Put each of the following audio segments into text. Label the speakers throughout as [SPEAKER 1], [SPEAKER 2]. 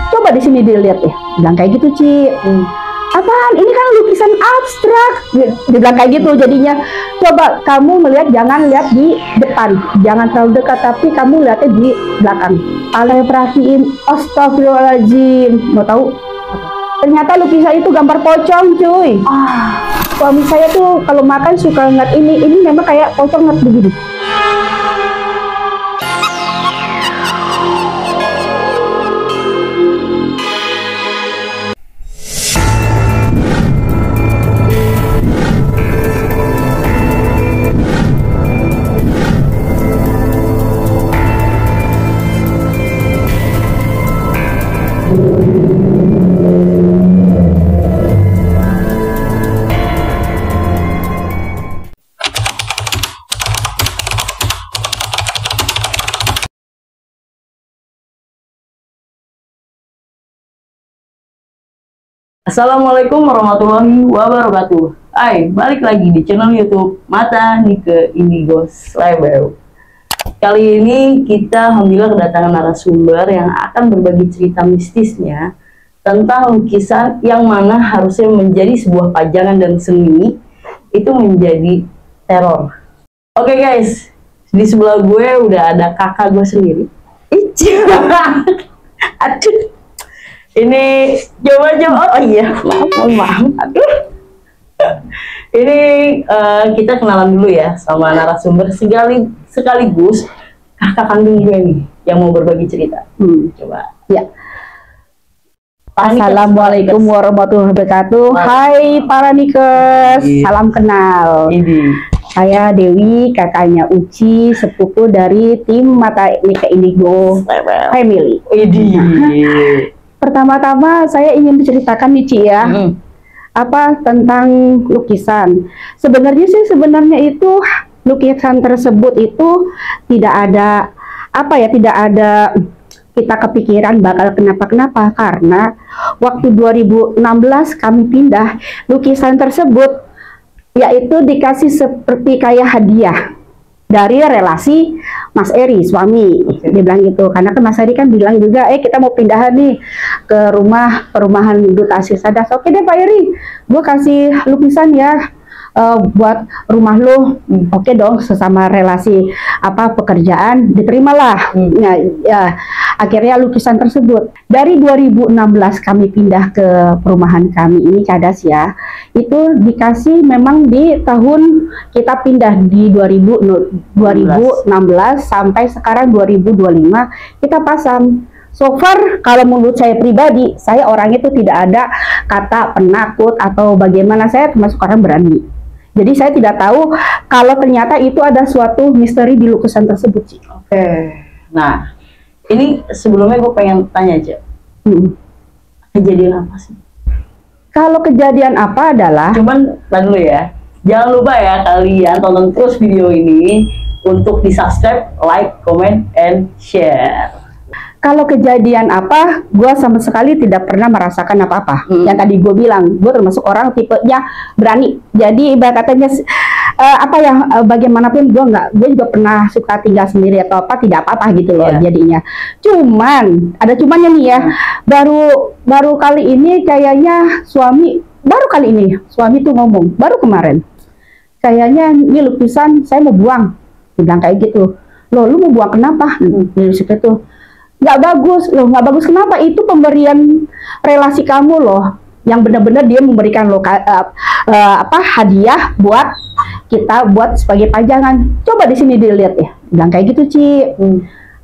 [SPEAKER 1] Coba di sini dilihat ya, bilang kayak gitu Ci. Apaan? Ini kan lukisan abstrak. Dibilang kayak gitu jadinya. Coba kamu melihat, jangan lihat di depan, jangan terlalu dekat, tapi kamu lihatnya di belakang. Saya perhatiin, astagfirullahaladzim. Mau tahu? Ternyata lukisan itu gambar pocong, cuy. Suami saya tuh kalau makan suka ngeliat ini memang kayak pocong ngeliat begini.
[SPEAKER 2] Assalamualaikum warahmatullahi wabarakatuh. Hai, balik lagi di channel YouTube Mata Nike Indigo Label. Kali ini kita alhamdulillah kedatangan narasumber yang akan berbagi cerita mistisnya tentang lukisan yang mana harusnya menjadi sebuah pajangan dan seni itu menjadi teror. Oke guys, di sebelah gue udah ada kakak gue sendiri. Aduh. Ini coba oh iya, maaf. Aduh. Ini kita kenalan dulu ya sama narasumber sekaligus kakak kandung gue nih yang mau berbagi cerita. Coba. Ya.
[SPEAKER 1] Assalamualaikum warahmatullahi wabarakatuh. Hai para Nikers, salam kenal. Saya Dewi, kakaknya Uci, sepupu dari tim Mata Nike Indigo Family. Pertama-tama saya ingin menceritakan nih Ci ya, apa tentang lukisan. Sebenarnya itu lukisan tersebut itu tidak ada tidak ada kita kepikiran bakal kenapa-kenapa, karena waktu 2016 kami pindah, lukisan tersebut yaitu dikasih seperti kayak hadiah dari relasi Mas Eri, suami. Dia bilang gitu, karena kan Mas Eri kan bilang juga, kita mau pindahan nih ke perumahan Duta Asih Sadas. Oke deh Pak Eri, gue kasih lukisan ya buat rumah lo. Oke dong, sesama relasi pekerjaan diterimalah. Nah, ya akhirnya lukisan tersebut dari 2016 kami pindah ke perumahan kami ini Cadas ya, itu dikasih memang di tahun kita pindah di 2016 sampai sekarang 2025 kita pasang. So far kalau menurut saya pribadi, saya orang itu tidak ada kata penakut atau bagaimana, saya termasuk orang berani. Jadi saya tidak tahu kalau ternyata itu ada suatu misteri di lukisan tersebut sih.
[SPEAKER 2] Oke. Nah, ini sebelumnya gue pengen tanya aja, kejadian apa sih?
[SPEAKER 1] Kalau kejadian apa adalah,
[SPEAKER 2] cuman dulu ya, jangan lupa ya kalian tonton terus video ini untuk di subscribe, like, comment, and share.
[SPEAKER 1] Kalau kejadian apa, gue sama sekali tidak pernah merasakan apa-apa. Yang tadi gue bilang, gue termasuk orang tipenya berani. Jadi ibarat katanya bagaimanapun gue juga pernah suka tinggal sendiri atau tidak apa-apa gitu loh jadinya. Cuman ada cumannya nih ya, baru kali ini kayaknya suami tuh ngomong baru kemarin, kayaknya ini lukisan saya mau buang. Dia bilang kayak gitu. Loh, lu mau buang kenapa? Dari situ tuh nggak bagus. Loh, nggak bagus kenapa? Itu pemberian relasi kamu loh, yang benar-benar dia memberikan hadiah buat kita buat sebagai pajangan. Coba di sini dilihat ya, bilang kayak gitu Ci.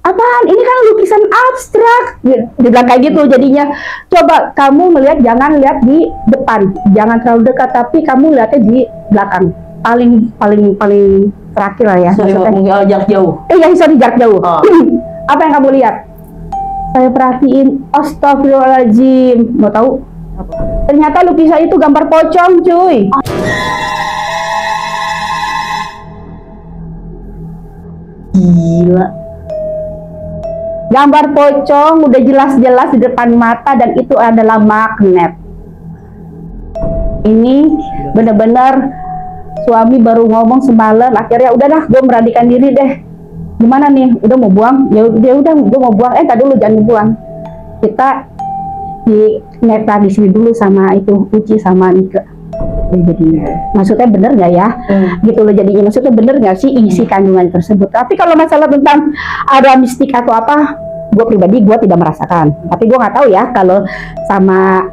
[SPEAKER 1] Apaan? Ini kan lukisan abstrak. Dibilang kayak gitu jadinya. Coba kamu melihat, jangan lihat di depan, jangan terlalu dekat, tapi kamu lihatnya di belakang. Paling terakhir lah ya.
[SPEAKER 2] Jarak jauh.
[SPEAKER 1] Jarak jauh. Apa yang kamu lihat? Saya perhatiin, astagfirullahaladzim. Mau tahu? Ternyata lukisan itu gambar pocong, cuy.
[SPEAKER 2] Gila.
[SPEAKER 1] Gambar pocong udah jelas-jelas di depan mata, dan itu adalah magnet. Ini benar-benar suami baru ngomong semalam, akhirnya udahlah gue meradikan diri deh. Gimana nih, udah mau buang? Ya udah gue mau buang. Tadi dulu, jangan dibuang. kita di neta di sini dulu sama itu Uci sama Nike. Jadi maksudnya bener nggak ya? Gitu loh jadinya, maksudnya bener nggak sih isi kandungan tersebut? Tapi kalau masalah tentang ada mistik atau apa, gue pribadi gue tidak merasakan. Tapi gue nggak tahu ya kalau sama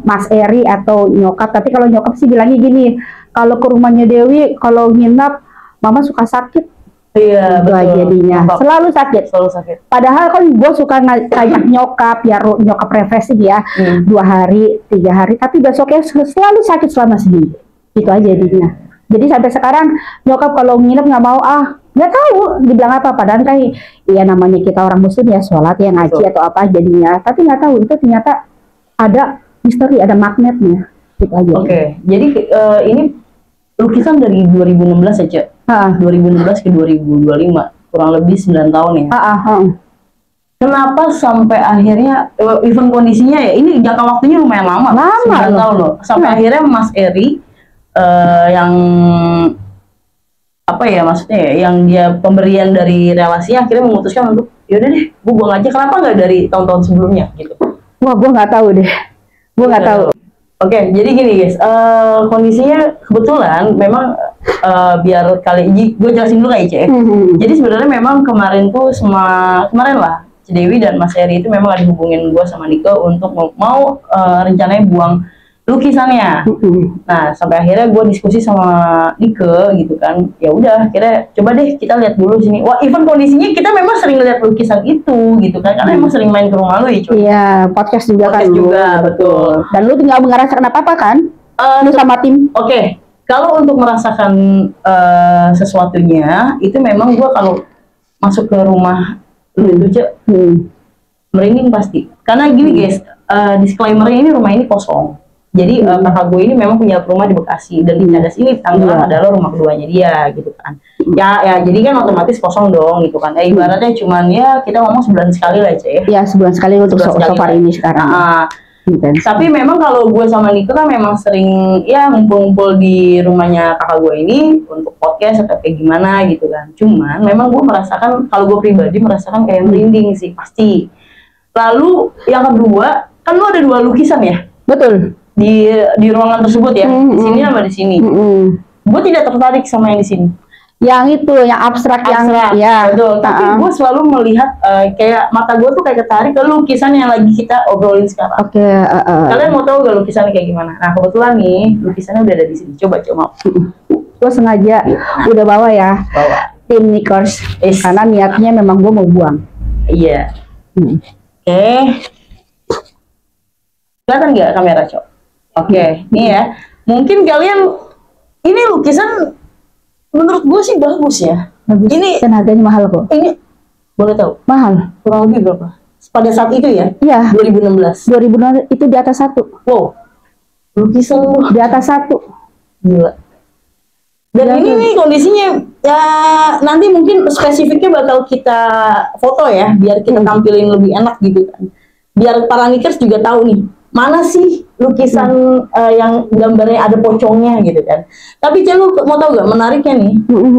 [SPEAKER 1] Mas Eri atau nyokap. Tapi kalau nyokap sih bilangnya gini, kalau ke rumahnya Dewi kalau nginap mama suka sakit.
[SPEAKER 2] Iya, betul.
[SPEAKER 1] Jadinya selalu sakit.
[SPEAKER 2] Selalu sakit.
[SPEAKER 1] Padahal kan gue suka ngajak nyokap, ya nyokap refreshing ya, 2 hari, 3 hari, tapi besoknya selalu sakit selama seminggu. Itu aja jadinya. Jadi sampai sekarang nyokap kalau nginep nggak mau, nggak tahu dibilang apa. Padahal kan ya namanya kita orang muslim ya, sholat ya, ngaji atau apa jadinya. Tapi nggak tahu itu ternyata ada misteri, ada magnetnya. Itu aja.
[SPEAKER 2] Oke, jadi ini lukisan dari 2016 ya, Cek? 2016 ke 2025, kurang lebih 9 tahun ya. Kenapa sampai akhirnya, even kondisinya ya, ini jangka waktunya lumayan lama 9 tahun loh. Sampai akhirnya Mas Eri, yang apa ya maksudnya ya, yang dia pemberian dari relasinya akhirnya memutuskan untuk, yaudah deh, gue buang aja. Kenapa nggak dari tahun-tahun sebelumnya gitu?
[SPEAKER 1] Wah, gue nggak tahu deh. Gue nggak tahu.
[SPEAKER 2] Oke, jadi gini guys, kondisinya kebetulan memang biar kali ini gue jelasin dulu kayak Cek. Jadi sebenarnya memang kemarin tuh kemarin lah Dewi dan Mas Eri itu memang ada hubungin gue sama Nike untuk mau rencananya buang lukisannya. Nah sampai akhirnya gue diskusi sama Nike gitu kan, ya udah akhirnya coba deh kita lihat dulu sini. Wah, even kondisinya kita memang sering lihat lukisan itu gitu kan, karena emang sering main ke rumah lu ya cuy.
[SPEAKER 1] Iya, podcast juga
[SPEAKER 2] podcast
[SPEAKER 1] kan
[SPEAKER 2] juga betul.
[SPEAKER 1] Dan lu tinggal merasakan apa kan? Lu sama tim.
[SPEAKER 2] Oke, kalau untuk merasakan sesuatunya itu memang gue kalau masuk ke rumah lu itu Cek, merinding pasti. Karena gini guys, disclaimer-nya ini rumah ini kosong. Jadi kakak gue ini memang punya rumah di Bekasi dan di Cadas ini tanggerang adalah rumah keduanya dia gitu kan. Ya jadi kan otomatis kosong dong gitu kan. Ibaratnya cuman ya kita ngomong sebulan sekali lah Cek ya.
[SPEAKER 1] Ya sebulan sekali untuk safari ini sekarang.
[SPEAKER 2] Tapi memang kalau gue sama Nike kan memang sering ya ngumpul-ngumpul di rumahnya kakak gue ini untuk podcast atau kayak gimana gitu kan. Cuman memang gue merasakan, kalau gue pribadi merasakan kayak merinding sih pasti. Lalu yang kedua, kan lu ada 2 lukisan ya?
[SPEAKER 1] Betul.
[SPEAKER 2] Di ruangan tersebut ya, di sini sama di sini. Gue tidak tertarik sama yang di sini.
[SPEAKER 1] Yang itu, yang abstrak. Yang ya.
[SPEAKER 2] Betul. Tapi gue selalu melihat kayak mata gue tuh kayak ketarik ke lukisan yang lagi kita obrolin sekarang.
[SPEAKER 1] Oke.
[SPEAKER 2] Kalian mau tahu gak lukisannya kayak gimana? Nah kebetulan nih lukisannya udah ada di sini. Coba.
[SPEAKER 1] Gue sengaja udah bawa ya. Tim Nikers. Karena niatnya memang gue mau buang.
[SPEAKER 2] Iya. Oke. Kelihatan nggak kamera Cok? Oke, nih ya. Mungkin kalian ini lukisan menurut gue sih bagus ya.
[SPEAKER 1] Bagus.
[SPEAKER 2] Ini
[SPEAKER 1] dan harganya mahal kok.
[SPEAKER 2] Ini boleh tahu?
[SPEAKER 1] Mahal.
[SPEAKER 2] Kurang lebih berapa? Pada saat itu ya?
[SPEAKER 1] Iya.
[SPEAKER 2] 2016.
[SPEAKER 1] 2016 itu di atas 1.
[SPEAKER 2] Wow. Lukisan
[SPEAKER 1] di atas 1.
[SPEAKER 2] Gila. Dan ini nih kondisinya ya nanti mungkin spesifiknya bakal kita foto ya, biar kita tampilin lebih enak gitu kan. Biar para Nikers juga tahu nih mana sih lukisan yang gambarnya ada pocongnya gitu kan. Tapi lu mau tahu gak menariknya nih,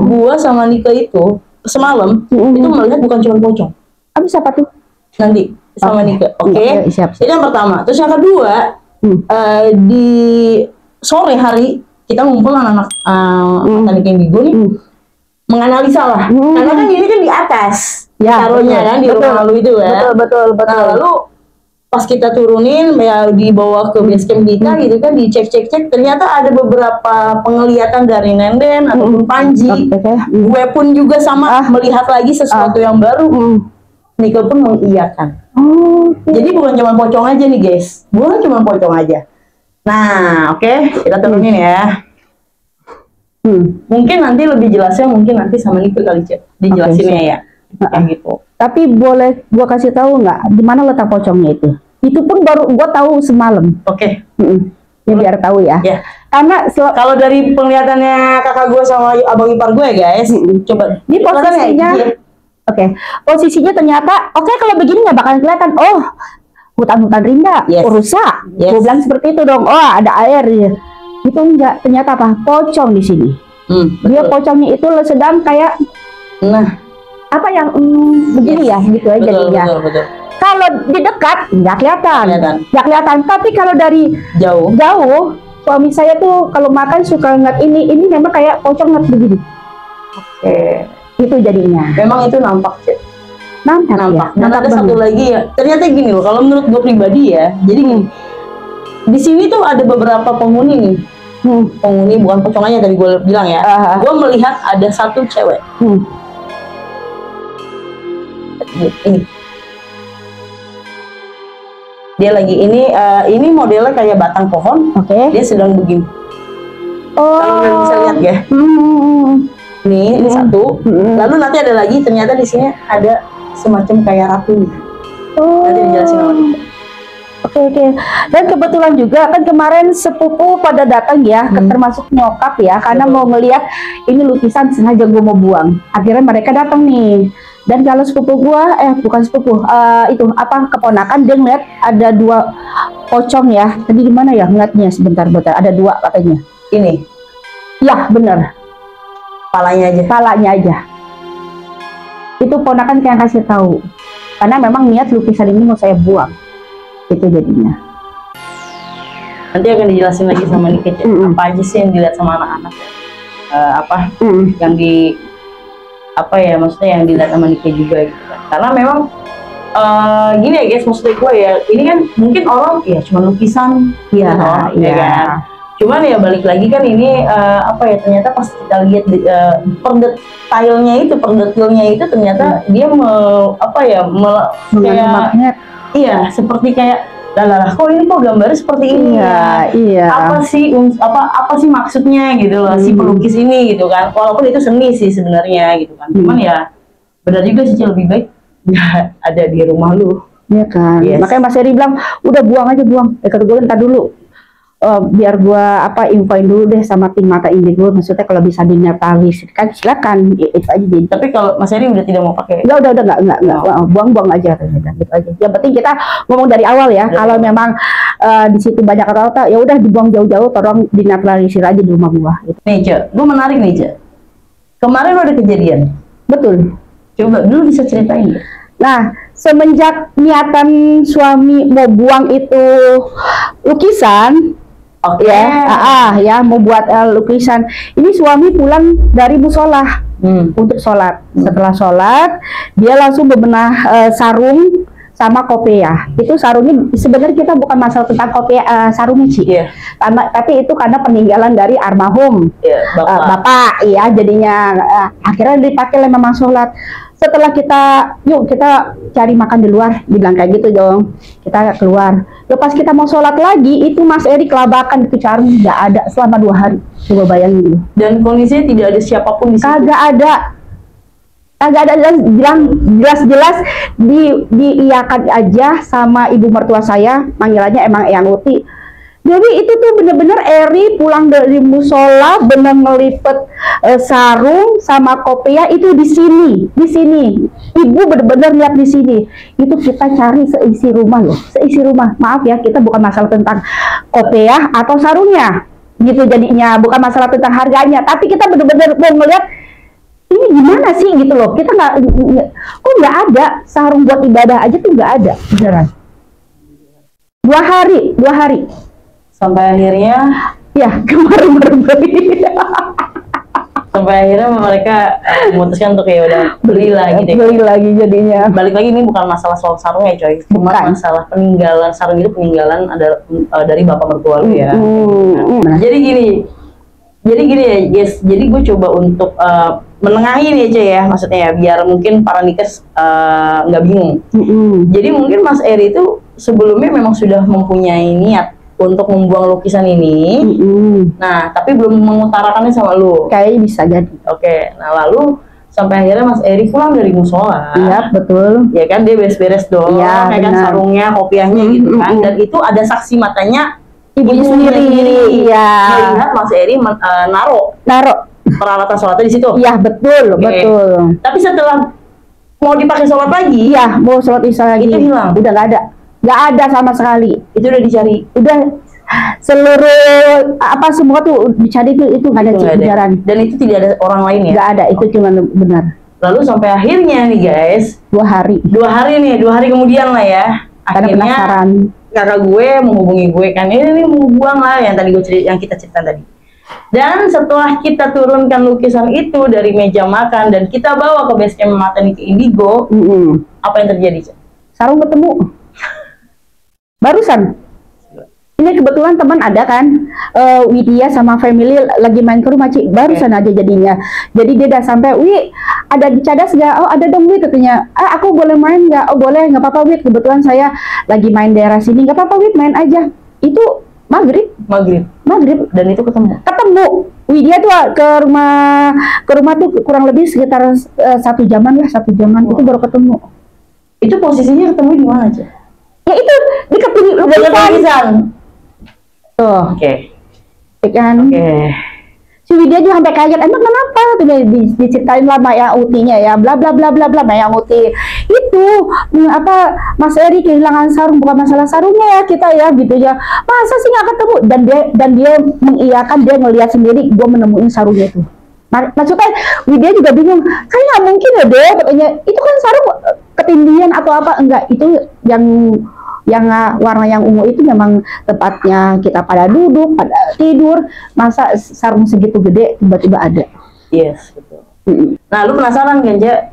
[SPEAKER 2] gua sama Nika itu semalam itu melihat bukan cuma pocong.
[SPEAKER 1] Abis apa tuh?
[SPEAKER 2] Nanti sama Nika. Oke.
[SPEAKER 1] Siap.
[SPEAKER 2] Itu yang pertama. Terus yang kedua, di sore hari kita ngumpul anak-anak Nika Indigo nih menganalisa lah. Karena kan ini kan di atas taruhnya kan di rumah lu itu kan.
[SPEAKER 1] Betul.
[SPEAKER 2] Nah, lalu pas kita turunin ya dibawa ke base camp kita gitu kan, dicek ternyata ada beberapa penglihatan dari Nenden ataupun Panji. Gue pun juga sama melihat lagi sesuatu yang baru. Nika pun mengiyakan. Jadi bukan cuma pocong aja nih guys, bukan cuma pocong aja. Nah oke, kita turunin ya. Mungkin nanti lebih jelasnya mungkin nanti sama Nika kali dijelasinnya ya. Gitu.
[SPEAKER 1] Tapi boleh gua kasih tahu nggak di mana letak pocongnya itu? Itu pun baru gua tahu semalam.
[SPEAKER 2] Oke.
[SPEAKER 1] Ya biar tahu ya. Karena
[SPEAKER 2] kalau dari penglihatannya kakak gue sama abang ipar gue guys, coba.
[SPEAKER 1] Ini posisinya. Posisinya ternyata kalau begini nggak bakalan kelihatan. Oh, hutan-hutan rinda, rusak. Gue bilang seperti itu dong. Oh, ada air. Itu enggak. Ternyata apa? Pocong di sini. Dia pocongnya itu sedang kayak apa yang begini ya gitu aja jadinya.
[SPEAKER 2] Betul.
[SPEAKER 1] Kalau di dekat nggak kelihatan. Nggak kelihatan. Tapi kalau dari
[SPEAKER 2] Jauh.
[SPEAKER 1] Suami saya tuh kalau makan suka ngeliat ini memang kayak pocong ngeliat begini.
[SPEAKER 2] Oke.
[SPEAKER 1] Itu jadinya.
[SPEAKER 2] Memang itu nampak, Cek.
[SPEAKER 1] Nampak.
[SPEAKER 2] Dan
[SPEAKER 1] Nampak
[SPEAKER 2] ada
[SPEAKER 1] banget.
[SPEAKER 2] satu lagi ya. Ternyata gini loh, kalau menurut gue pribadi ya. Jadi gini, di sini tuh ada beberapa penghuni nih. Penghuni bukan pocong aja tadi gue bilang ya. Gue melihat ada satu cewek. Ini. Dia lagi ini modelnya kayak batang pohon.
[SPEAKER 1] Oke.
[SPEAKER 2] Dia sedang begini.
[SPEAKER 1] Oh.
[SPEAKER 2] Kalau kalian bisa lihat ya. Ini satu. Lalu nanti ada lagi. Ternyata di sini ada semacam kayak ratu. Nanti dijelasin sama dia.
[SPEAKER 1] Oke. Dan kebetulan juga kan kemarin sepupu pada datang ya, termasuk nyokap ya, karena mau ngelihat ini lukisan sengaja gue mau buang. Akhirnya mereka datang nih. Dan kalau sepupu gua, bukan sepupu, itu apa keponakan, dia ngeliat ada 2 pocong ya. Tadi gimana ya ngeliatnya sebentar, ada 2 katanya.
[SPEAKER 2] Ini.
[SPEAKER 1] Ya bener. Palanya aja. Itu ponakan yang kasih tahu. Karena memang niat lukisan ini mau saya buang. Itu jadinya.
[SPEAKER 2] Nanti akan dijelasin lagi sama Nike, apa aja sih yang dilihat sama anak-anak. Yang maksudnya yang dilihat sama Nike juga gitu kan. Karena memang gini ya guys, maksudnya gue ya, ini kan mungkin orang ya cuma lukisan ya kan. Cuman ya balik lagi kan ini ternyata pas kita lihat per detailnya itu ternyata dia kayak seperti kayak kok ini kok gambarnya seperti ini
[SPEAKER 1] iya.
[SPEAKER 2] Apa sih maksudnya gitu loh si pelukis ini gitu kan, walaupun itu seni sih sebenarnya gitu kan. Cuman ya benar juga sih, lebih baik ya ada di rumah lu
[SPEAKER 1] ya kan. Makanya Mas Eri bilang udah buang aja. Kata gue ntar dulu biar gua infoin dulu deh sama tim Mata Indigo, maksudnya kalau bisa dinetralisirkan silakan, itu aja. Jadi
[SPEAKER 2] tapi kalau Mas Eri udah tidak mau pakai,
[SPEAKER 1] udah nggak, buang aja gitu aja. Yang penting kita ngomong dari awal ya. Kalau memang di situ banyak rata, ya udah dibuang jauh-jauh, tolong dinetralisir aja di rumah gua gitu.
[SPEAKER 2] Nih Cek, gua menarik nih Cek, kemarin ada kejadian.
[SPEAKER 1] Betul.
[SPEAKER 2] Coba dulu bisa ceritain ya?
[SPEAKER 1] Nah, semenjak niatan suami mau buang itu lukisan, mau buat lukisan. Ini suami pulang dari musola untuk sholat. Setelah sholat, dia langsung bebenah sarung sama kopiah. Itu sarungnya sebenarnya kita bukan masalah tentang kopiah sarungnya sih. Tapi itu karena peninggalan dari almarhum bapak. Ya, jadinya akhirnya dipakai memang sholat. Setelah kita cari makan di luar, bilang kayak gitu dong. Kita keluar. Pas kita mau sholat lagi, itu Mas Eri kelabakan itu sarung nggak ada selama 2 hari. Coba bayangin.
[SPEAKER 2] Dan kondisinya tidak ada siapapun di situ.
[SPEAKER 1] Kagak ada, jelas diiyakan aja sama ibu mertua saya, manggilannya emang Eyang Uti. Jadi itu tuh bener-bener Eri pulang dari musola, bener ngelipet sarung sama kopiah itu di sini. Ibu bener-bener lihat di sini. Itu kita cari seisi rumah loh, Maaf ya, kita bukan masalah tentang kopiah atau sarungnya, gitu jadinya, bukan masalah tentang harganya, tapi kita bener-bener mau melihat ini gimana sih gitu loh. Kita kok nggak ada sarung buat ibadah aja tuh nggak ada, beneran. 2 hari.
[SPEAKER 2] Sampai akhirnya
[SPEAKER 1] kemarin baru beli.
[SPEAKER 2] Sampai akhirnya mereka memutuskan untuk ya udah beli lagi
[SPEAKER 1] jadinya.
[SPEAKER 2] Balik lagi, ini bukan masalah soal sarung ya coy, cuma masalah peninggalan sarung itu peninggalan dari bapak mertua lu ya. Jadi gini ya guys, jadi gue coba untuk menengahi nih coy ya, maksudnya ya biar mungkin para nikes nggak bingung. Jadi mungkin Mas Eri itu sebelumnya memang sudah mempunyai niat untuk membuang lukisan ini. Nah, tapi belum mengutarakannya sama lu.
[SPEAKER 1] Kayaknya bisa jadi.
[SPEAKER 2] Oke, nah lalu sampai akhirnya Mas Eri pulang dari musola.
[SPEAKER 1] Iya, betul.
[SPEAKER 2] Ya kan, dia beres-beres dong, kayak kan sarungnya, kopiahnya gitu kan. Dan itu ada saksi matanya ibunya sendiri.
[SPEAKER 1] Iya.
[SPEAKER 2] Melihat Mas Eri naruh peralatan sholatnya di situ.
[SPEAKER 1] Iya, betul.
[SPEAKER 2] Tapi setelah mau dipakai sholat lagi,
[SPEAKER 1] mau sholat isya lagi,
[SPEAKER 2] itu hilang.
[SPEAKER 1] Udah nggak ada sama sekali.
[SPEAKER 2] Itu udah dicari.
[SPEAKER 1] Udah seluruh semua tuh dicari, itu nggak ada kejaran.
[SPEAKER 2] Dan itu tidak ada orang lain ya?
[SPEAKER 1] Nggak ada, itu cuma benar.
[SPEAKER 2] Lalu sampai akhirnya nih guys,
[SPEAKER 1] 2 hari.
[SPEAKER 2] 2 hari kemudian lah ya.
[SPEAKER 1] Karena
[SPEAKER 2] Akhirnya
[SPEAKER 1] penasaran.
[SPEAKER 2] kakak gue menghubungi gue kan, ini mau buang lah yang tadi yang kita cerita tadi. Dan setelah kita turunkan lukisan itu dari meja makan dan kita bawa ke base camp Mata Nika Indigo, apa yang terjadi?
[SPEAKER 1] Sarung ketemu. Barusan. Ini kebetulan teman ada kan, Widya sama family lagi main ke rumah Ci, barusan aja jadinya. Jadi dia udah sampai, Wi, ada di Cadas nggak? Oh ada dong Wi katanya. Aku boleh main nggak? Oh boleh, nggak apa-apa Wid. Kebetulan saya lagi main daerah sini, nggak apa-apa Wid, main aja. Itu maghrib. Dan itu ketemu. Widya tuh ke rumah tuh kurang lebih sekitar 1 jaman lah, 1 jaman. Itu baru ketemu.
[SPEAKER 2] Itu posisinya ketemu di mana aja?
[SPEAKER 1] Ya itu di lukisan. Tuh.
[SPEAKER 2] Oke.
[SPEAKER 1] Kan? Si Widya juga sampai kaget, emang kenapa? Diceritain lah Maya Utinya ya, bla bla bla bla bla. Maya Uti itu apa, Mas Eri kehilangan sarung, bukan masalah sarungnya ya kita ya gitu ya. Masa sih nggak ketemu? Dan dia mengiyakan, dia ngelihat sendiri gue menemuin sarungnya itu. Maksudnya Widya juga bingung, kayak nggak mungkin ya deh katanya, itu kan sarung ketindihan atau apa? Enggak, itu yang warna yang ungu itu memang tepatnya kita pada duduk, pada tidur, masa sarung segitu gede tiba-tiba ada.
[SPEAKER 2] Yes, betul. Nah, lu penasaran kan, Ja?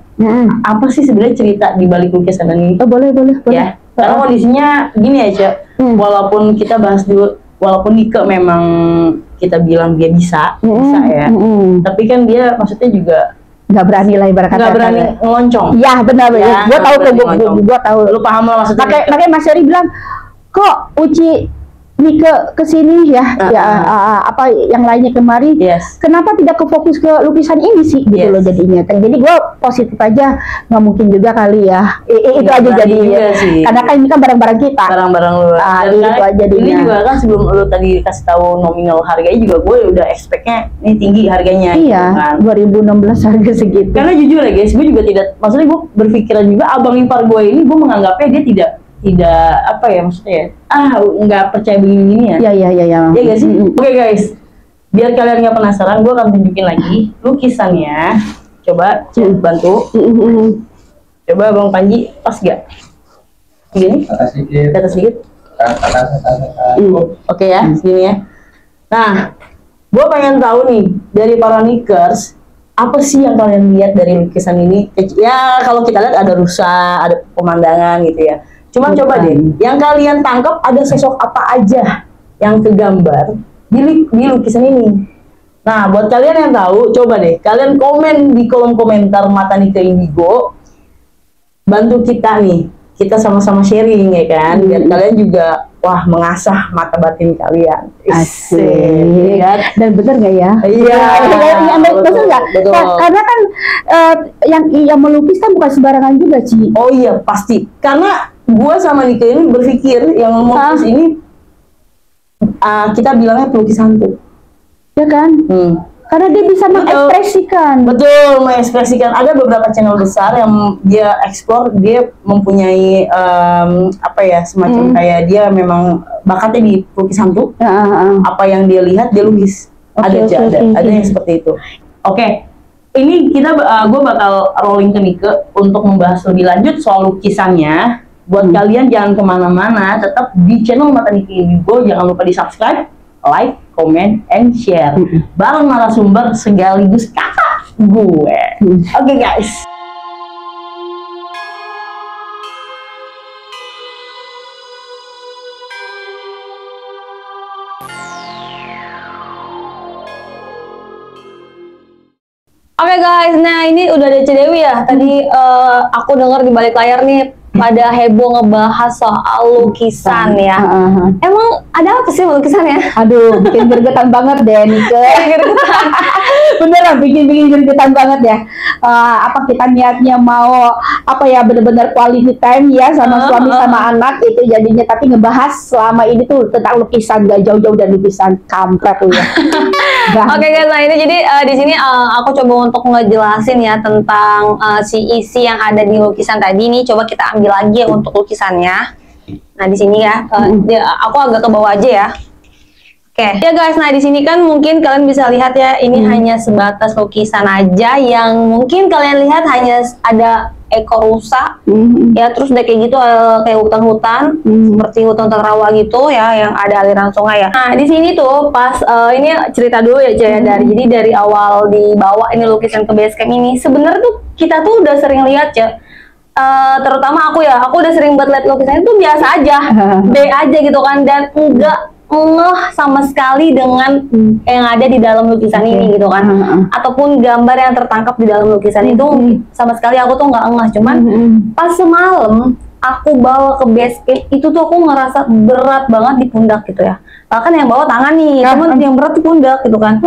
[SPEAKER 2] Apa sih sebenarnya cerita di balik lukisan ini?
[SPEAKER 1] Oh, boleh.
[SPEAKER 2] Ya, karena kondisinya gini ya, Ja. Walaupun kita bahas dulu, walaupun Nika memang kita bilang dia bisa ya. Tapi kan dia maksudnya juga
[SPEAKER 1] nggak berani lah ibarat kata.
[SPEAKER 2] Nggak berani ngeloncong.
[SPEAKER 1] Ya benar ya. Gue tahu.
[SPEAKER 2] Lu paham lah maksudnya.
[SPEAKER 1] Makanya Mas Eri bilang, kok Uci Nika kesini ya, apa yang lainnya kemari. Kenapa tidak kefokus ke lukisan ini sih gitu loh jadinya. Jadi gue positif aja, nggak mungkin juga kali ya. Itu aja jadinya. Karena kan ini kan barang-barang kita.
[SPEAKER 2] Barang-barang lu.
[SPEAKER 1] Itu aja jadinya.
[SPEAKER 2] Ini juga kan sebelum lu tadi kasih tahu nominal harganya juga gue udah expect-nya ini tinggi harganya.
[SPEAKER 1] Iya.
[SPEAKER 2] Gitu kan.
[SPEAKER 1] 2016 harga segitu.
[SPEAKER 2] Karena jujur ya guys, gue juga tidak, maksudnya gue berpikiran juga abang ipar gue ini, gue menganggapnya dia tidak apa ya maksudnya nggak percaya begini ya. Iya gak sih? Oke guys, biar kalian nggak penasaran, gue akan tunjukin lagi lukisannya. Coba bantu. Coba Bang Panji, pas gak? Gini? Atas sedikit. Oke ya, segini ya. Nah, gue pengen tahu nih dari para Nikers, apa sih yang kalian lihat dari lukisan ini? Ya kalau kita lihat ada rusa, ada pemandangan gitu ya. Cuman coba deh, yang kalian tangkap ada sosok apa aja yang kegambar di lukisan ini. Nah, buat kalian yang tahu, coba deh kalian komen di kolom komentar Mata Nika Indigo. Bantu kita nih, kita sama-sama sharing ya kan, biar kalian juga mengasah mata batin kalian.
[SPEAKER 1] Asik. Dan bener nggak ya?
[SPEAKER 2] Iya.
[SPEAKER 1] Betul nggak? Karena kan yang melukis kan bukan sembarangan juga Ci.
[SPEAKER 2] Oh iya pasti. Karena gua sama Nika ini berpikir yang melukis ini kita bilangnya pelukis hantu. Ya kan? Karena dia bisa mengekspresikan. Betul, mengekspresikan. Ada beberapa channel besar yang dia eksplor, dia mempunyai semacam kayak dia memang bakatnya di pelukis hantu. Apa yang dia lihat dia lukis. Ada yang seperti itu. Oke. Ini gue bakal rolling ke Nika untuk membahas lebih lanjut soal lukisannya. Buat kalian jangan kemana-mana, tetap di channel Mata Nika Indigo. Jangan lupa di subscribe, like, comment, and share. Bareng narasumber sekaligus kakak gue. Oke guys. Oke guys, nah ini udah ada Cedewi ya. Tadi aku dengar di balik layar nih pada heboh ngebahas soal lukisan ya. Emang ada apa sih lukisannya?
[SPEAKER 1] Aduh, bikin gergetan banget deh Nika. Beneran bikin gergetan banget ya. Apa kita niatnya mau bener-bener quality time ya sama suami sama anak itu jadinya, tapi ngebahas selama ini tuh tentang lukisan, gak jauh-jauh dari lukisan, kampret tuh ya.
[SPEAKER 2] Oke guys, nah ini jadi di sini aku coba untuk ngejelasin ya tentang si isi yang ada di lukisan tadi nih. Coba kita ambil lagi ya untuk lukisannya. Nah di sini ya, aku agak ke bawah aja ya.
[SPEAKER 3] Oke, ya guys, nah di sini kan mungkin kalian bisa lihat ya, ini hanya sebatas lukisan aja yang mungkin kalian lihat hanya ada ekor rusa, ya terus udah kayak gitu kayak hutan-hutan, seperti hutan-hutan rawa gitu ya, yang ada aliran sungai ya. Nah di sini tuh pas ini cerita dulu ya Caya, jadi dari awal dibawa ini lukisan ke base camp ini, sebenarnya tuh kita tuh udah sering lihat ya. Terutama aku udah sering buat lihat lukisan itu biasa aja, B aja gitu kan, dan enggak ngeh sama sekali dengan yang ada di dalam lukisan ini gitu kan, ataupun gambar yang tertangkap di dalam lukisan itu sama sekali aku tuh nggak ngeh. Cuman pas semalam aku bawa ke base camp itu tuh aku ngerasa berat banget di pundak gitu ya, bahkan yang bawa tangan nih, cuman yang berat di pundak gitu kan.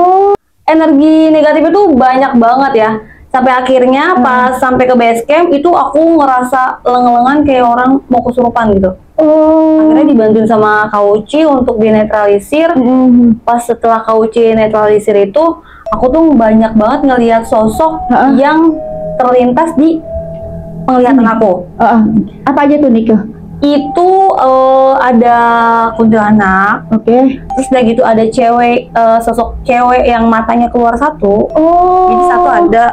[SPEAKER 3] Energi negatif itu banyak banget ya, sampai akhirnya pas sampai ke base camp itu aku ngerasa leng-lengan kayak orang mau kesurupan gitu. Akhirnya dibantuin sama Kak Uci untuk dinetralisir. Pas setelah Kak Uci netralisir itu, aku tuh banyak banget ngelihat sosok yang terlintas di penglihatan aku.
[SPEAKER 1] Apa aja tuh Nika?
[SPEAKER 3] Itu ada kuntilanak, terus udah gitu ada cewek, sosok cewek yang matanya keluar satu, jadi satu ada,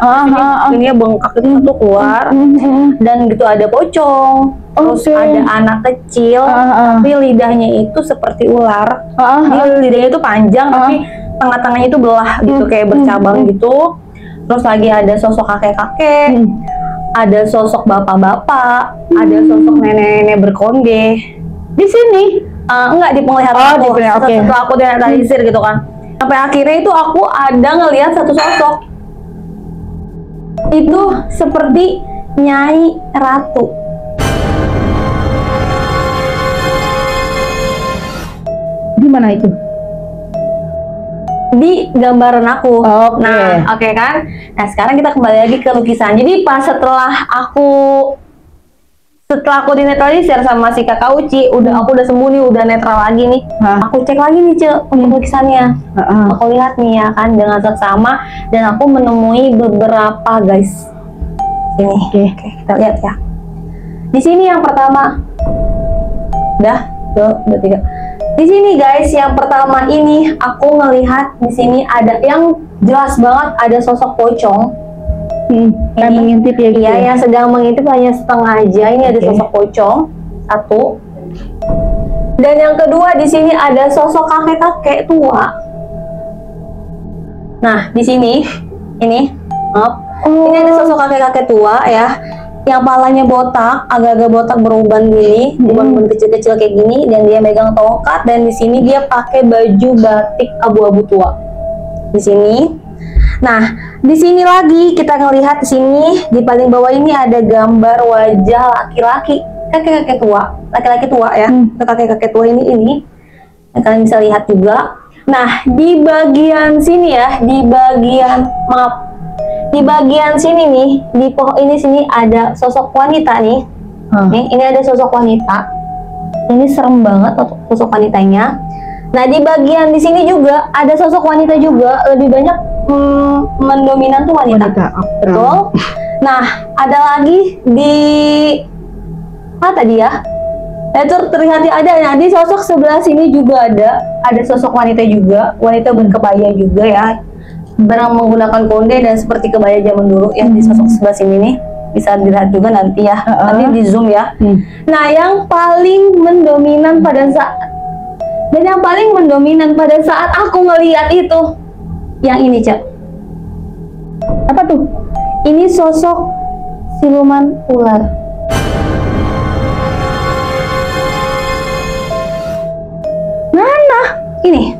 [SPEAKER 3] ini bengkak itu satu keluar, dan gitu ada pocong, terus ada anak kecil, tapi lidahnya itu seperti ular, jadi lidahnya itu panjang, tapi tengah-tengahnya itu belah gitu, kayak bercabang gitu, terus lagi ada sosok kakek-kakek, ada sosok bapak-bapak, ada sosok nenek-nenek berkonde.
[SPEAKER 1] Di sini?
[SPEAKER 3] Enggak, di penglihatan aku. Setelah aku dianalisir gitu kan. Sampai akhirnya itu aku ada ngelihat satu sosok. Itu seperti Nyai Ratu.
[SPEAKER 1] Di mana itu?
[SPEAKER 3] Di gambaran aku. Nah, oke kan? Nah, sekarang kita kembali lagi ke lukisan. Jadi pas setelah aku dinetralisir sama si Kakak Uci, aku udah sembuh nih, udah netral lagi nih. Aku cek lagi nih untuk lukisannya. Aku lihat nih ya kan dengan seksama, dan aku menemui beberapa guys. Ini. Oke, kita lihat ya. Di sini yang pertama. Udah 3. Di sini guys, yang pertama ini aku ngelihat di sini ada yang jelas banget ada sosok pocong.
[SPEAKER 1] Yang mengintip ya?
[SPEAKER 3] Iya, yang sedang mengintip hanya setengah aja. Ini ada sosok pocong satu. Dan yang kedua di sini ada sosok kakek-kakek tua. Nah, di sini ini, ini ada sosok kakek-kakek tua ya. Yang palanya botak, agak-agak botak beruban gini, uban-uban kecil-kecil kayak gini, dan dia megang tongkat, dan di sini dia pakai baju batik abu-abu tua. Di sini. Nah, di sini lagi kita ngelihat di sini di paling bawah ini ada gambar wajah laki-laki, kakek-kakek tua, laki-laki tua ya. Kakek-kakek tua ini kalian bisa lihat juga. Nah, di bagian sini ya, di bagian sini nih, di pohon ini sini ada sosok wanita nih. Nih, ini ada sosok wanita. Ini serem banget sosok wanitanya. Nah, di bagian di sini juga ada sosok wanita juga, lebih banyak mendominan tuh wanita. Betul. Nah, ada lagi di mana tadi ya? Itu terlihat ada. Nah, di sosok sebelah sini juga ada sosok wanita juga, wanita berkebaya juga ya. Barang menggunakan konde dan seperti kebaya zaman dulu ya. Di sosok sebelah sini nih bisa dilihat juga nanti ya, nanti di zoom ya. Nah, yang paling mendominan pada saat aku ngelihat itu yang ini, Cak.
[SPEAKER 1] Apa tuh?
[SPEAKER 3] Ini sosok siluman ular.
[SPEAKER 1] Mana?
[SPEAKER 3] Ini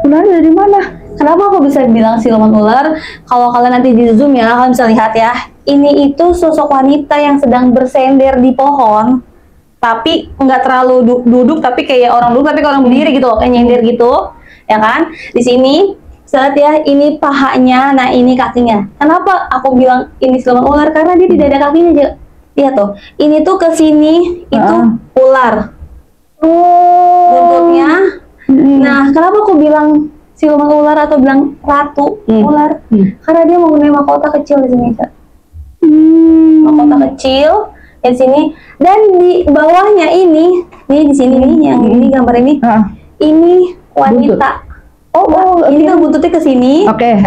[SPEAKER 1] ular dari mana?
[SPEAKER 3] Kenapa aku bisa bilang siluman ular? Kalau kalian nanti di zoom ya, kalian bisa lihat ya. Ini itu sosok wanita yang sedang bersender di pohon, tapi nggak terlalu duduk, tapi kayak orang duduk, tapi kayak orang berdiri gitu loh, kayak nyender gitu, ya kan? Di sini, lihat ya, ini pahanya, nah ini kakinya. Kenapa aku bilang ini siluman ular? Karena dia tidak ada kakinya aja. Lihat tuh, ini tuh ke sini itu ular. Bentuknya. Nah, kenapa aku bilang siluman ular atau bilang ratu ular? Karena dia mempunyai mahkota kecil di sini, Kak. Mahkota kecil di sini, dan di bawahnya ini nih di sini nih yang ini gambar ini, ini wanita. Ini kan buntutnya ke sini.
[SPEAKER 1] Oke.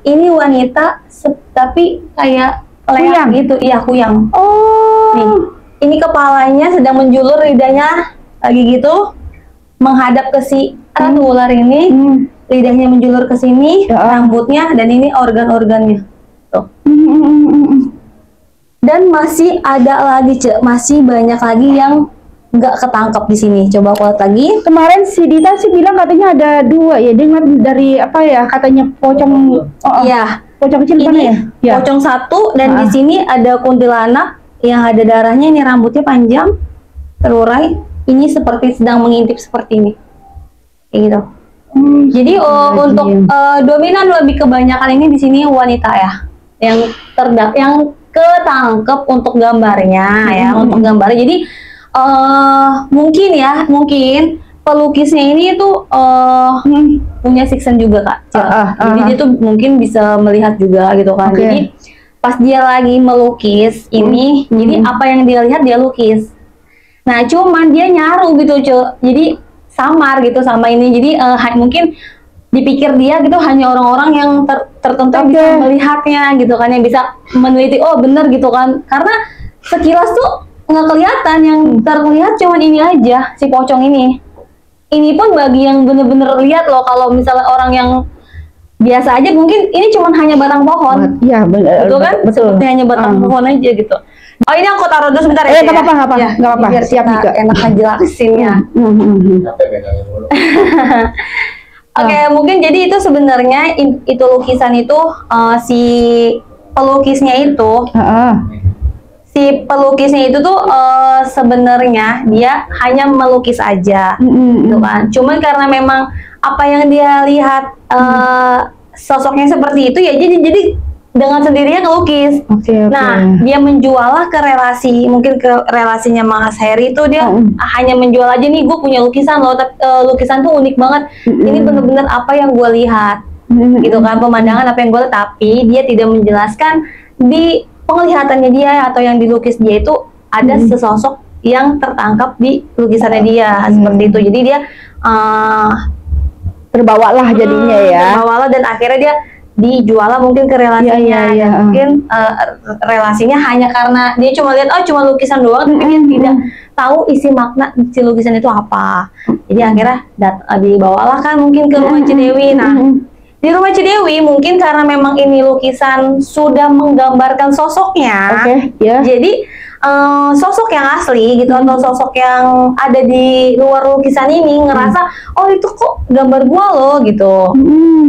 [SPEAKER 3] Ini wanita, tapi kayak leak gitu. Iya, kuyang. Nih, ini kepalanya sedang menjulur, lidahnya lagi gitu menghadap ke si ratu ular ini. Lidahnya menjulur ke sini, rambutnya, dan ini organ-organnya. Tuh. Dan masih ada lagi, masih banyak lagi yang nggak ketangkap di sini. Coba aku lihat lagi.
[SPEAKER 1] Kemarin si Dita sih bilang katanya ada 2 ya. Dia ngeliat dari apa ya? Katanya pocong.
[SPEAKER 3] Iya.
[SPEAKER 1] Pocong kecil mana ya? Ya.
[SPEAKER 3] Pocong 1 dan di sini ada kuntilanak yang ada darahnya. Ini rambutnya panjang, terurai. Ini seperti sedang mengintip seperti ini. Kayak gitu. Jadi untuk dominan lebih kebanyakan ini di sini wanita ya. Yang ketangkep untuk gambarnya ya, untuk gambarnya. Jadi mungkin pelukisnya ini tuh punya siksen juga Kak. Jadi dia tuh mungkin bisa melihat juga gitu kan. Jadi pas dia lagi melukis ini, jadi apa yang dia lihat dia lukis. Nah cuman dia nyaru gitu jadi samar gitu sama ini. Jadi mungkin dipikir dia gitu hanya orang-orang yang tertentu yang bisa melihatnya gitu kan, yang bisa meneliti oh bener gitu kan, karena sekilas tuh nggak kelihatan, yang terlihat cuman ini aja si pocong ini pun bagi yang bener-bener lihat loh. Kalau misalnya orang yang biasa aja mungkin ini cuman hanya batang pohon.
[SPEAKER 1] Iya betul
[SPEAKER 3] kan,
[SPEAKER 1] betul.
[SPEAKER 3] Seperti hanya batang pohon aja gitu. Oh ini aku taruh dulu sebentar
[SPEAKER 1] ya. Nggak apa-apa,
[SPEAKER 3] biar
[SPEAKER 1] siap
[SPEAKER 3] kita enak ngejelasinnya. Oke, mungkin jadi itu sebenarnya itu lukisan itu si pelukisnya itu tuh sebenarnya dia hanya melukis aja, gitu kan. Cuman karena memang apa yang dia lihat sosoknya seperti itu ya, jadi dengan sendirinya ngelukis. Nah, dia menjual ke relasi, mungkin ke relasinya Mas Heri itu dia hanya menjual aja nih, gue punya lukisan loh, lukisan tuh unik banget. Ini bener-bener apa yang gue lihat, gitu kan, pemandangan apa yang gue lihat, tapi dia tidak menjelaskan di penglihatannya dia atau yang dilukis dia itu ada sesosok yang tertangkap di lukisannya dia, seperti itu. Jadi dia
[SPEAKER 1] terbawalah jadinya ya.
[SPEAKER 3] Terbawalah dan akhirnya dia dijual mungkin ke relasinya. Mungkin relasinya hanya karena dia cuma lihat cuma lukisan doang, tapi dia tidak tahu isi makna si lukisan itu apa. Jadi akhirnya dibawalah kan mungkin ke rumah Cidewi. Nah di rumah Cidewi mungkin karena memang ini lukisan sudah menggambarkan sosoknya, jadi sosok yang asli gitu atau sosok yang ada di luar lukisan ini ngerasa oh itu kok gambar gua loh gitu.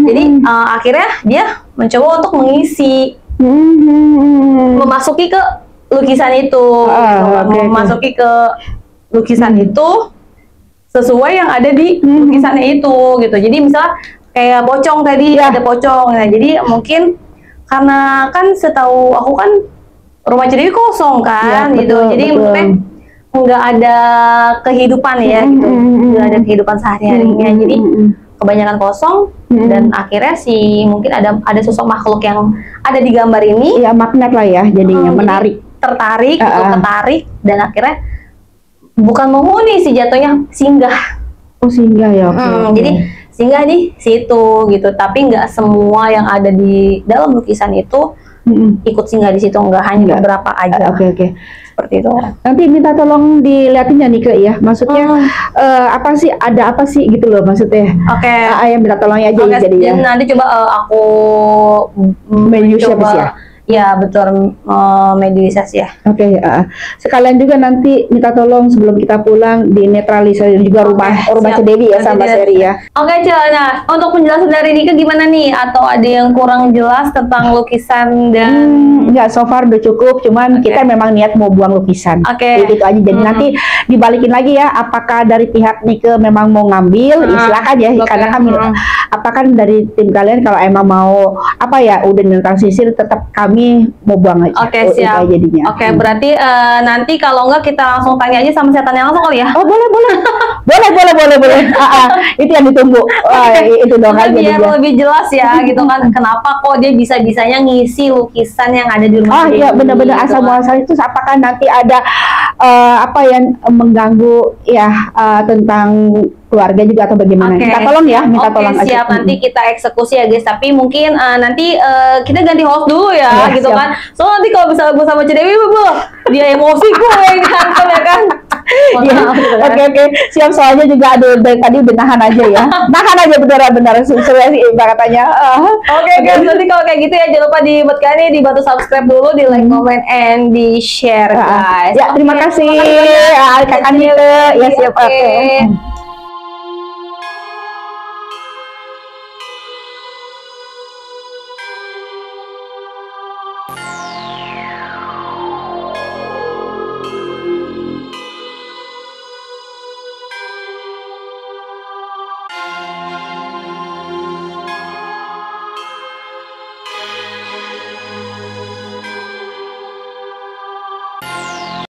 [SPEAKER 3] Jadi akhirnya dia mencoba untuk mengisi, memasuki ke lukisan itu, memasuki ke lukisan itu sesuai yang ada di lukisannya itu gitu. Jadi misalnya kayak pocong tadi ada pocong, nah jadi mungkin karena kan setahu aku kan rumah Cidewi kosong kan, gitu. Jadi maksudnya nggak ada kehidupan ya, gitu. Nggak ada kehidupan sehari-harinya. Jadi kebanyakan kosong dan akhirnya mungkin ada sosok makhluk yang ada di gambar ini.
[SPEAKER 1] Ya magnet lah ya, jadinya menarik,
[SPEAKER 3] tertarik, ketarik dan akhirnya bukan menghuni sih jatuhnya, singgah.
[SPEAKER 1] Oh singgah ya.
[SPEAKER 3] Jadi singgah di situ gitu. Tapi nggak semua yang ada di dalam lukisan itu ikut singgah di situ, enggak, hanya beberapa aja. Seperti itu.
[SPEAKER 1] Nanti minta tolong dilihatin ya Nike ya, maksudnya apa sih, ada apa sih gitu loh maksudnya. Ayah minta tolong aja jadi ya.
[SPEAKER 3] Nanti coba aku
[SPEAKER 1] mencoba
[SPEAKER 3] ya betul, medialisasi ya.
[SPEAKER 1] Sekalian juga nanti minta tolong sebelum kita pulang dinetralisasi juga rumah Cidewi ya sama Seri ya.
[SPEAKER 3] Nah untuk penjelasan dari Nika gimana nih? Atau ada yang kurang jelas tentang lukisan dan?
[SPEAKER 1] Enggak, so far udah cukup. Cuman kita memang niat mau buang lukisan. Gitu aja. Jadi nanti dibalikin lagi ya. Apakah dari pihak Nika memang mau ngambil? Silakan ya. Karena kami apakah dari tim kalian kalau emang mau apa ya udah netralisir, tetap kami mau buang aja.
[SPEAKER 3] Siap.
[SPEAKER 1] Jadinya.
[SPEAKER 3] Berarti nanti kalau enggak kita langsung tanya aja sama setannya langsung kali ya?
[SPEAKER 1] Oh boleh. boleh. Itu yang ditunggu. Itu dong aja
[SPEAKER 3] biar
[SPEAKER 1] dia.
[SPEAKER 3] lebih jelas ya gitu kan, kenapa kok dia bisa-bisanya ngisi lukisan yang ada di rumah
[SPEAKER 1] Iya
[SPEAKER 3] Dewi,
[SPEAKER 1] benar-benar
[SPEAKER 3] gitu
[SPEAKER 1] asal
[SPEAKER 3] kan.
[SPEAKER 1] muasal itu apakah nanti ada apa yang mengganggu ya tentang keluarga juga atau bagaimana?
[SPEAKER 3] Oke.
[SPEAKER 1] Minta tolong ya, minta
[SPEAKER 3] Oke,
[SPEAKER 1] tolong aja.
[SPEAKER 3] siap, nanti kita eksekusi ya guys, tapi mungkin nanti kita ganti host dulu ya,
[SPEAKER 1] Iya,
[SPEAKER 3] gitu
[SPEAKER 1] siap.
[SPEAKER 3] kan. So nanti kalau misalnya gue sama Cedewi, dia emosi gue yang dihantam ya kan.
[SPEAKER 1] Iya, oke. Siap, soalnya juga ada dari tadi udah nahan aja ya. Nahan aja benar-benar sesuai sih katanya.
[SPEAKER 3] Oke guys, nanti kalau kayak gitu ya jangan lupa dibuat kalian dibantu subscribe dulu, di like, comment, and di share guys.
[SPEAKER 1] Ya, terima kasih.
[SPEAKER 3] Terima kasih banyak.
[SPEAKER 1] Kakak Nike. Ya siap.
[SPEAKER 3] Oke.
[SPEAKER 1] Oke.